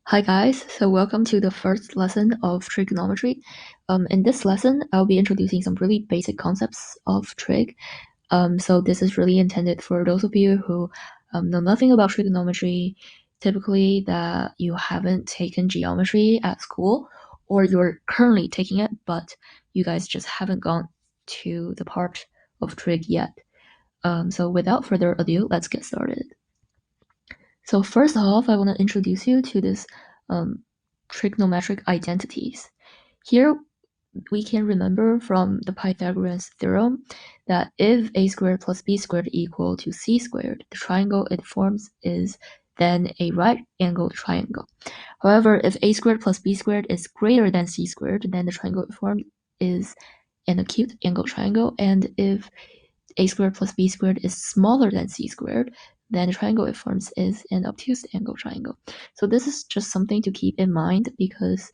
Hi guys, so welcome to the first lesson of trigonometry. In this lesson, I'll be introducing some really basic concepts of trig. So this is really intended for those of you who know nothing about trigonometry, typically that you haven't taken geometry at school, or you're currently taking it, but you guys just haven't gone to the part of trig yet. So without further ado, let's get started. So first off, I want to introduce you to this trigonometric identities. Here we can remember from the Pythagorean's theorem that if a squared plus b squared equal to c squared, the triangle it forms is then a right-angled triangle. However, if a squared plus b squared is greater than c squared, then the triangle it forms is an acute angled triangle, and if a squared plus b squared is smaller than c squared, then the triangle it forms is an obtuse angle triangle. So this is just something to keep in mind, because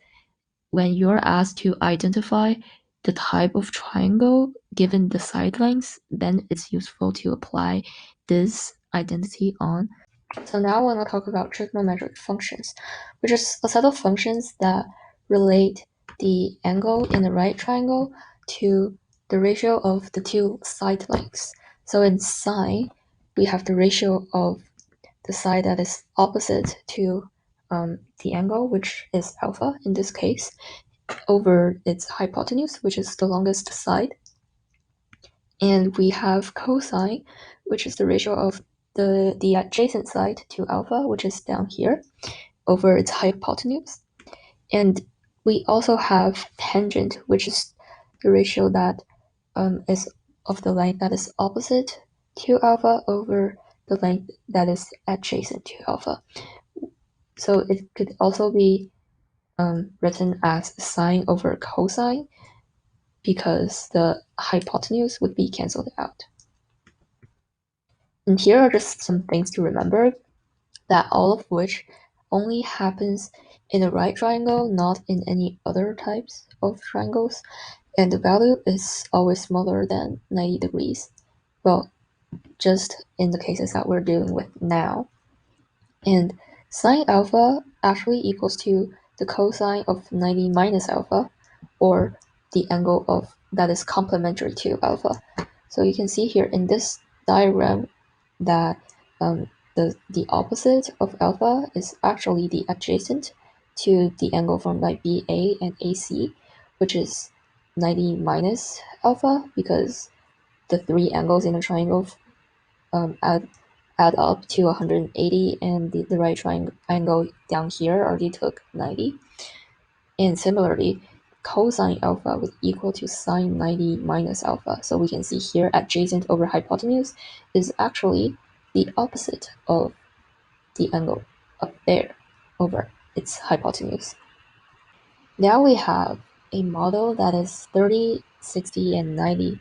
when you're asked to identify the type of triangle given the side lengths, then it's useful to apply this identity on. So now I want to talk about trigonometric functions, which is a set of functions that relate the angle in the right triangle to the ratio of the two side lengths. So in sine, we have the ratio of the side that is opposite to the angle, which is alpha in this case, over its hypotenuse, which is the longest side. And we have cosine, which is the ratio of the adjacent side to alpha, which is down here, over its hypotenuse. And we also have tangent, which is the ratio that is of the length that is opposite to alpha over the length that is adjacent to alpha. So it could also be written as sine over cosine, because the hypotenuse would be cancelled out. And here are just some things to remember, that all of which only happens in a right triangle, not in any other types of triangles, and the value is always smaller than 90 degrees. Well, just in the cases that we're dealing with now. And sine alpha actually equals to the cosine of 90 minus alpha, or the angle of that is complementary to alpha. So you can see here in this diagram that the opposite of alpha is actually the adjacent to the angle formed by BA and AC, which is 90 minus alpha, because the three angles in a triangle add up to 180, and the right triangle down here already took 90. And similarly, cosine alpha would equal to sine 90 minus alpha. So we can see here adjacent over hypotenuse is actually the opposite of the angle up there over its hypotenuse. Now we have a model that is 30, 60, and 90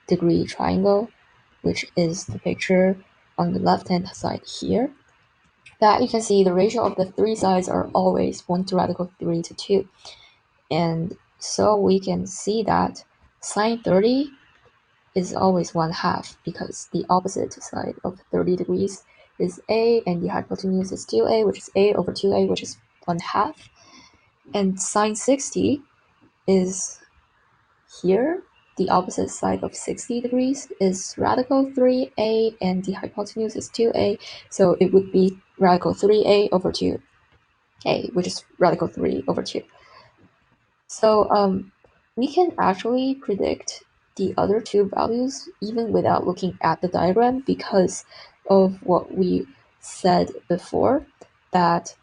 degree triangle, which is the picture on the left hand side here. That you can see the ratio of the three sides are always 1 to radical 3 to 2. And so we can see that sine 30 is always 1/2, because the opposite side of 30 degrees is a, and the hypotenuse is 2a, which is a over 2a, which is 1/2. And sine 60 is here. The opposite side of 60 degrees is radical 3a, and the hypotenuse is 2a, so it would be radical 3a over 2a, which is radical 3 over 2. So we can actually predict the other two values even without looking at the diagram, because of what we said before, that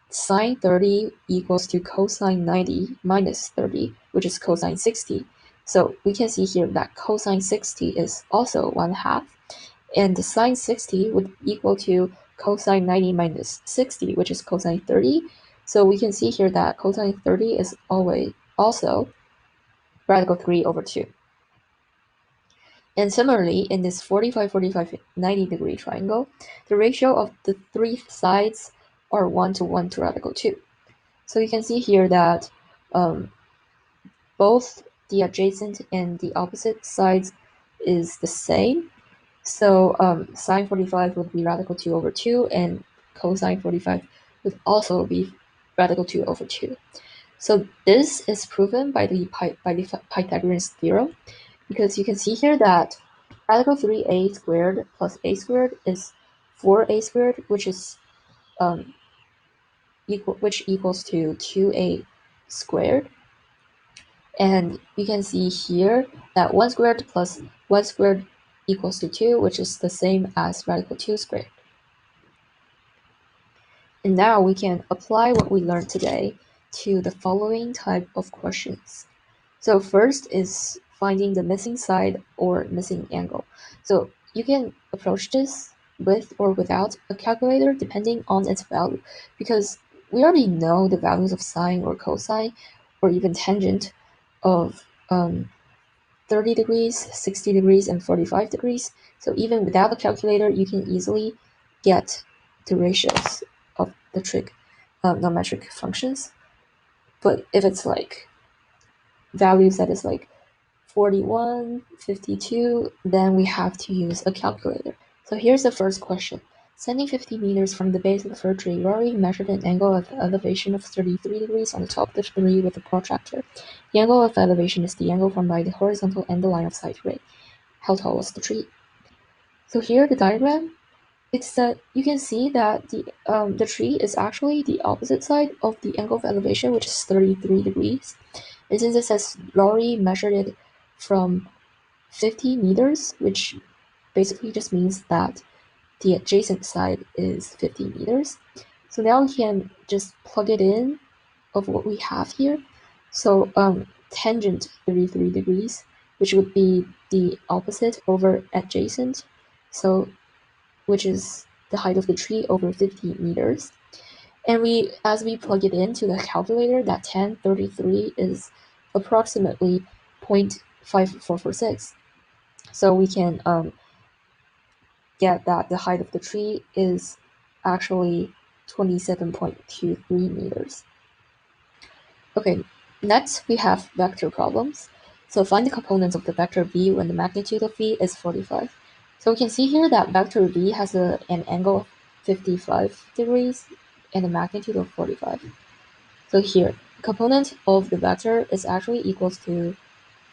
sine 30 equals to cosine 90 minus 30, which is cosine 60. So we can see here that cosine 60 is also 1/2, and the sine 60 would equal to cosine 90 minus 60, which is cosine 30. So we can see here that cosine 30 is always also radical 3 over 2. And similarly, in this 45, 45, 90 degree triangle, the ratio of the three sides are 1 to 1 to radical 2. So you can see here that both the adjacent and the opposite sides is the same. So sine 45 would be radical 2 over 2, and cosine 45 would also be radical 2 over 2. So this is proven by the Pythagorean theorem, because you can see here that radical 3a squared plus a squared is 4a squared, which equals to 2a squared. And you can see here that 1 squared plus 1 squared equals to 2, which is the same as radical 2 squared. And now we can apply what we learned today to the following type of questions. So first is finding the missing side or missing angle. So you can approach this with or without a calculator depending on its value, because we already know the values of sine or cosine or even tangent of 30 degrees, 60 degrees, and 45 degrees. So even without a calculator, you can easily get the ratios of the trigonometric functions. But if it's like values that is like 41, 52, then we have to use a calculator. So here's the first question. Standing 50 meters from the base of the fir tree, Rory measured an angle of elevation of 33 degrees on the top of the tree with a protractor. The angle of elevation is the angle formed by the horizontal and the line of sight ray. How tall was the tree? So here the diagram, it's that you can see that the tree is actually the opposite side of the angle of elevation, which is 33 degrees. And since it says Rory measured it from 50 meters, which basically just means that the adjacent side is 50 meters. So now we can just plug it in of what we have here. So tangent 33 degrees, which would be the opposite over adjacent, so which is the height of the tree over 50 meters. And as we plug it into the calculator, that tan 33 is approximately 0.5446. So we can get that the height of the tree is actually 27.23 meters. Okay, next we have vector problems. So find the components of the vector v when the magnitude of v is 45. So we can see here that vector v has an angle of 55 degrees and a magnitude of 45. So here, component of the vector is actually equals to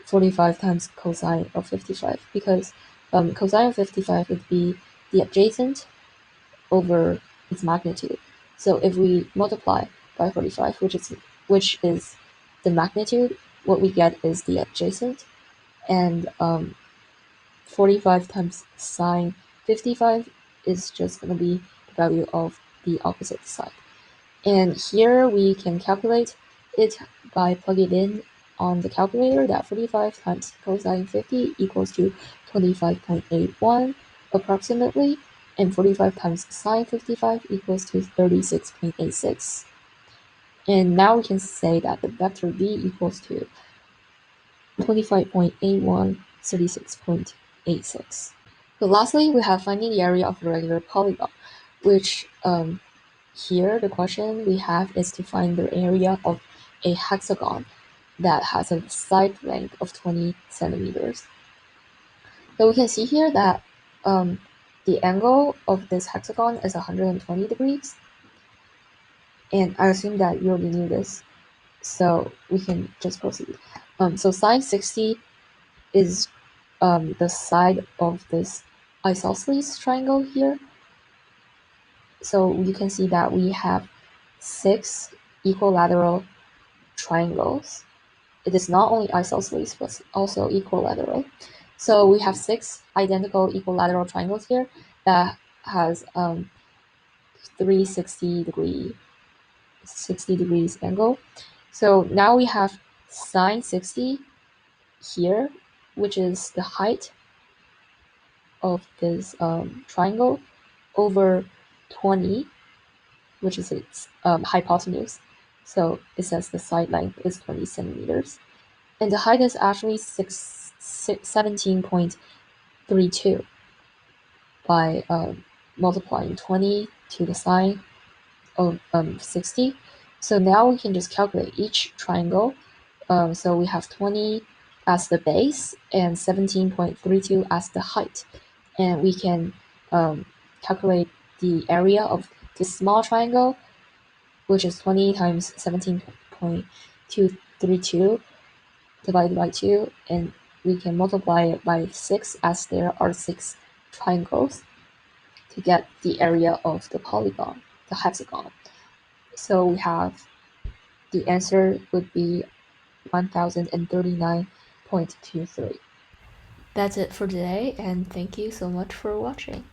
45 times cosine of 55, because cosine of 55 would be the adjacent over its magnitude. So if we multiply by 45, which is the magnitude, what we get is the adjacent, and 45 times sine 55 is just going to be the value of the opposite side. And here we can calculate it by plugging in on the calculator that 45 times cosine 50 equals to 25.81 approximately, and 45 times sine 55 equals to 36.86. And now we can say that the vector v equals to 25.81, 36.86. So lastly, we have finding the area of a regular polygon, which here the question we have is to find the area of a hexagon that has a side length of 20 centimeters. So we can see here that the angle of this hexagon is 120 degrees, and I assume that you already knew this, so we can just proceed. So sine 60 is the side of this isosceles triangle here. So you can see that we have 6 equilateral triangles. It is not only isosceles, but also equilateral. So we have 6 identical equilateral triangles here that has 360 degrees angle. So now we have sine 60 here, which is the height of this triangle, over 20, which is its hypotenuse. So it says the side length is 20 centimeters. And the height is actually 17.32 by multiplying 20 to the sine of 60. So now we can just calculate each triangle. So we have 20 as the base and 17.32 as the height. And we can calculate the area of this small triangle which is 20 times 17.232 divided by 2, and we can multiply it by 6 as there are 6 triangles to get the area of the polygon, the hexagon. So we have the answer would be 1039.23. That's it for today, and thank you so much for watching.